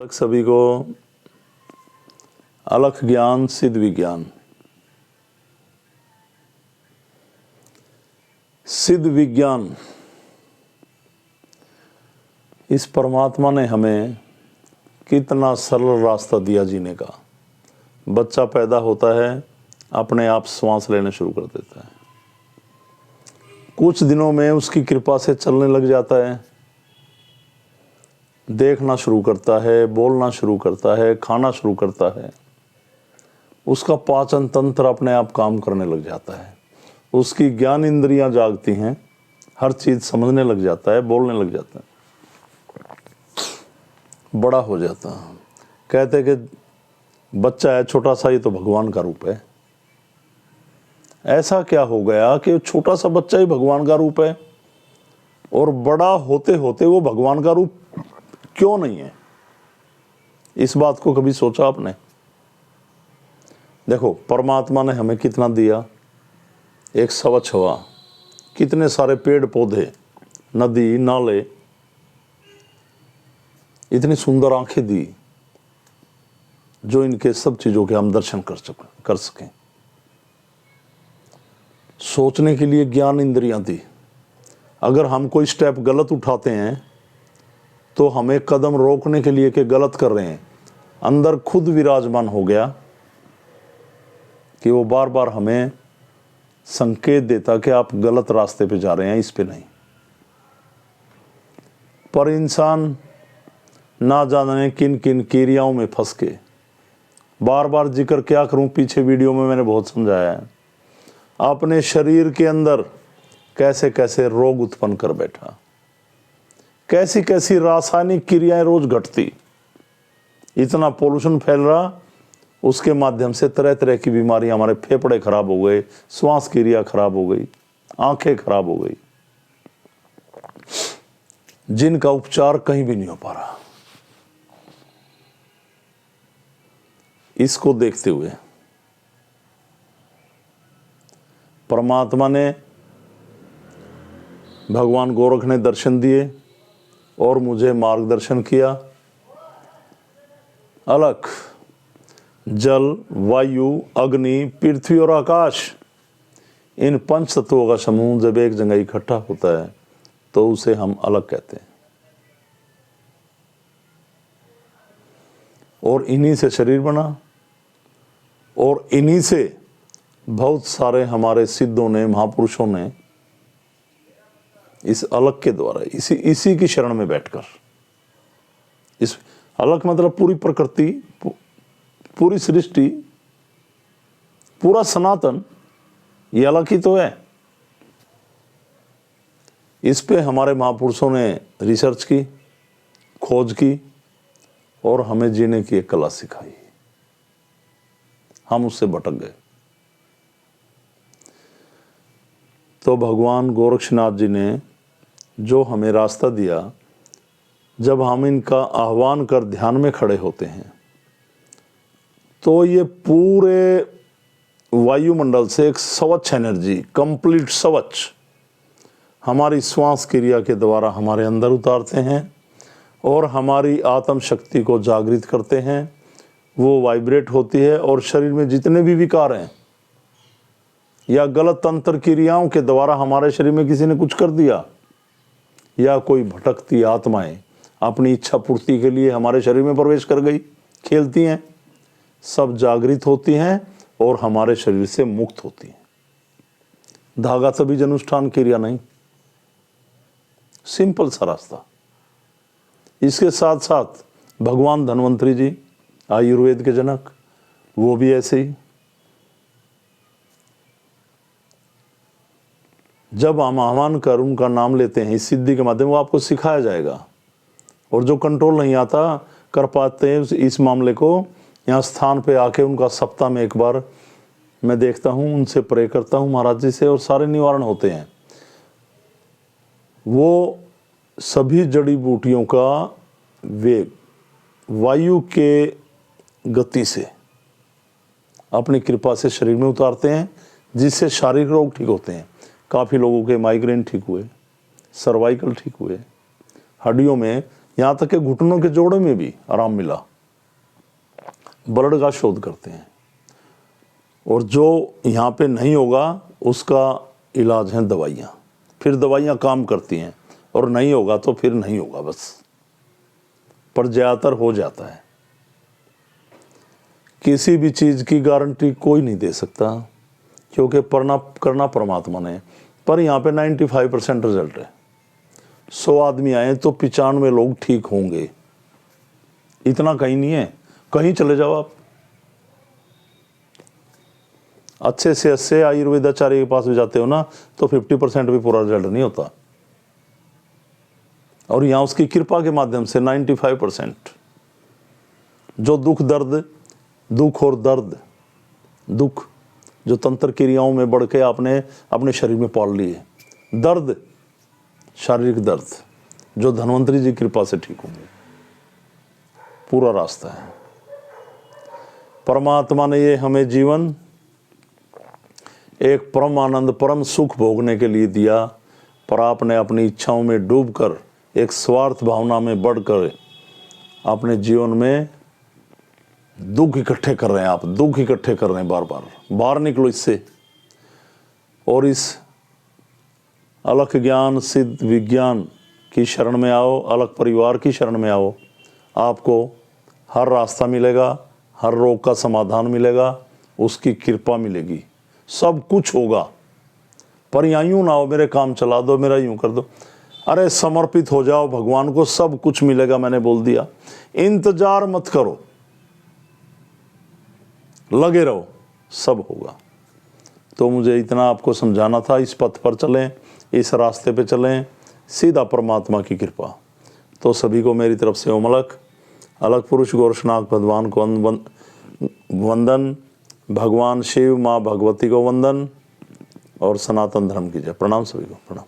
सभी को अलख ज्ञान सिद्ध विज्ञान। सिद्ध विज्ञान, इस परमात्मा ने हमें कितना सरल रास्ता दिया जीने का। बच्चा पैदा होता है, अपने आप श्वास लेने शुरू कर देता है, कुछ दिनों में उसकी कृपा से चलने लग जाता है, देखना शुरू करता है, बोलना शुरू करता है, खाना शुरू करता है, उसका पाचन तंत्र अपने आप काम करने लग जाता है, उसकी ज्ञान इंद्रियां जागती हैं, हर चीज़ समझने लग जाता है, बोलने लग जाता है, बड़ा हो जाता है। कहते कि बच्चा है छोटा सा, ये तो भगवान का रूप है। ऐसा क्या हो गया कि छोटा सा बच्चा ही भगवान का रूप है और बड़ा होते होते वो भगवान का रूप क्यों नहीं है? इस बात को कभी सोचा आपने? देखो, परमात्मा ने हमें कितना दिया, एक स्वच्छ हवा, कितने सारे पेड़ पौधे, नदी नाले, इतनी सुंदर आंखें दी जो इनके सब चीजों के हम दर्शन कर सकें। सोचने के लिए ज्ञान इंद्रियां दी। अगर हम कोई स्टेप गलत उठाते हैं तो हमें कदम रोकने के लिए कि गलत कर रहे हैं, अंदर खुद विराजमान हो गया कि वो बार बार हमें संकेत देता कि आप गलत रास्ते पे जा रहे हैं, इस पे नहीं। पर इंसान ना जाने किन किन क्रियाओं में फंस के, बार बार जिक्र क्या करूं, पीछे वीडियो में मैंने बहुत समझाया है, अपने शरीर के अंदर कैसे कैसे रोग उत्पन्न कर बैठा, कैसी कैसी रासायनिक क्रियाएं रोज घटती, इतना पोल्यूशन फैल रहा, उसके माध्यम से तरह तरह की बीमारी, हमारे फेफड़े खराब हो गए, श्वास क्रिया खराब हो गई, आंखें खराब हो गई, जिनका उपचार कहीं भी नहीं हो पा रहा। इसको देखते हुए परमात्मा ने, भगवान गोरख ने दर्शन दिए और मुझे मार्गदर्शन किया। अलख, जल, वायु, अग्नि, पृथ्वी और आकाश, इन पंच तत्वों का समूह जब एक जगह इकट्ठा होता है तो उसे हम अलख कहते हैं। और इन्हीं से शरीर बना और इन्हीं से बहुत सारे हमारे सिद्धों ने, महापुरुषों ने इस अलख के द्वारा, इसी की शरण में बैठकर, इस अलख मतलब पूरी प्रकृति, पूरी सृष्टि, पूरा सनातन, ये अलख ही तो है। इस पे हमारे महापुरुषों ने रिसर्च की, खोज की और हमें जीने की एक कला सिखाई। हम उससे भटक गए। तो भगवान गोरक्षनाथ जी ने जो हमें रास्ता दिया, जब हम इनका आह्वान कर ध्यान में खड़े होते हैं तो ये पूरे वायुमंडल से एक स्वच्छ एनर्जी, कंप्लीट स्वच्छ, हमारी श्वास क्रिया के द्वारा हमारे अंदर उतारते हैं और हमारी आत्म शक्ति को जागृत करते हैं। वो वाइब्रेट होती है और शरीर में जितने भी विकार हैं या गलत तंत्र क्रियाओं के द्वारा हमारे शरीर में किसी ने कुछ कर दिया, या कोई भटकती आत्माएं अपनी इच्छा पूर्ति के लिए हमारे शरीर में प्रवेश कर गई, खेलती हैं, सब जागृत होती हैं और हमारे शरीर से मुक्त होती हैं। धागा तभी अनुष्ठान क्रिया नहीं, सिंपल सा रास्ता। इसके साथ साथ भगवान धन्वंतरी जी, आयुर्वेद के जनक, वो भी ऐसे ही। जब हम आह्वान कर उनका नाम लेते हैं इस सिद्धि के माध्यम, वो आपको सिखाया जाएगा। और जो कंट्रोल नहीं आता कर पाते हैं इस मामले को, यहाँ स्थान पे आके उनका सप्ताह में एक बार मैं देखता हूँ, उनसे प्रे करता हूँ महाराज जी से, और सारे निवारण होते हैं। वो सभी जड़ी बूटियों का वेग वायु के गति से अपनी कृपा से शरीर में उतारते हैं, जिससे शारीरिक रोग ठीक होते हैं। काफ़ी लोगों के माइग्रेन ठीक हुए, सर्वाइकल ठीक हुए, हड्डियों में यहाँ तक कि घुटनों के जोड़ों में भी आराम मिला। ब्लड का शोध करते हैं, और जो यहाँ पे नहीं होगा उसका इलाज है दवाइयाँ। फिर दवाइयाँ काम करती हैं, और नहीं होगा तो फिर नहीं होगा बस, पर ज़्यादातर हो जाता है। किसी भी चीज़ की गारंटी कोई नहीं दे सकता, क्योंकि करना परमात्मा ने। पर यहाँ पे 95% रिजल्ट है। 100 आदमी आए तो 95 लोग ठीक होंगे, इतना कहीं नहीं है। कहीं चले जाओ आप, अच्छे से अच्छे आयुर्वेदाचार्य के पास भी जाते हो ना, तो 50% भी पूरा रिजल्ट नहीं होता। और यहाँ उसकी कृपा के माध्यम से 95%। जो दुख और दर्द दुख जो तंत्र क्रियाओं में बढ़ के आपने अपने शरीर में पाल लिए, दर्द, शारीरिक दर्द, जो धन्वंतरी जी की कृपा से ठीक होंगे। पूरा रास्ता है। परमात्मा ने ये हमें जीवन एक परम आनंद, परम सुख भोगने के लिए दिया, पर आपने अपनी इच्छाओं में डूबकर, एक स्वार्थ भावना में बढ़कर अपने जीवन में दुख इकट्ठे कर रहे हैं। आप दुख इकट्ठे कर रहे हैं बार बार। बाहर निकलो इससे, और इस अलख ज्ञान सिद्ध विज्ञान की शरण में आओ, अलग परिवार की शरण में आओ। आपको हर रास्ता मिलेगा, हर रोग का समाधान मिलेगा, उसकी कृपा मिलेगी, सब कुछ होगा। पर यहाँ यूँ ना हो मेरे काम चला दो, मेरा यूँ कर दो। अरे समर्पित हो जाओ भगवान को, सब कुछ मिलेगा। मैंने बोल दिया, इंतजार मत करो, लगे रहो, सब होगा। तो मुझे इतना आपको समझाना था। इस पथ पर चलें, इस रास्ते पे चलें, सीधा परमात्मा की कृपा। तो सभी को मेरी तरफ से ओम अलग पुरुष गोरक्षनाथ भगवान को वंदन, भगवान शिव माँ भगवती को वंदन, और सनातन धर्म की जय। प्रणाम सभी को, प्रणाम।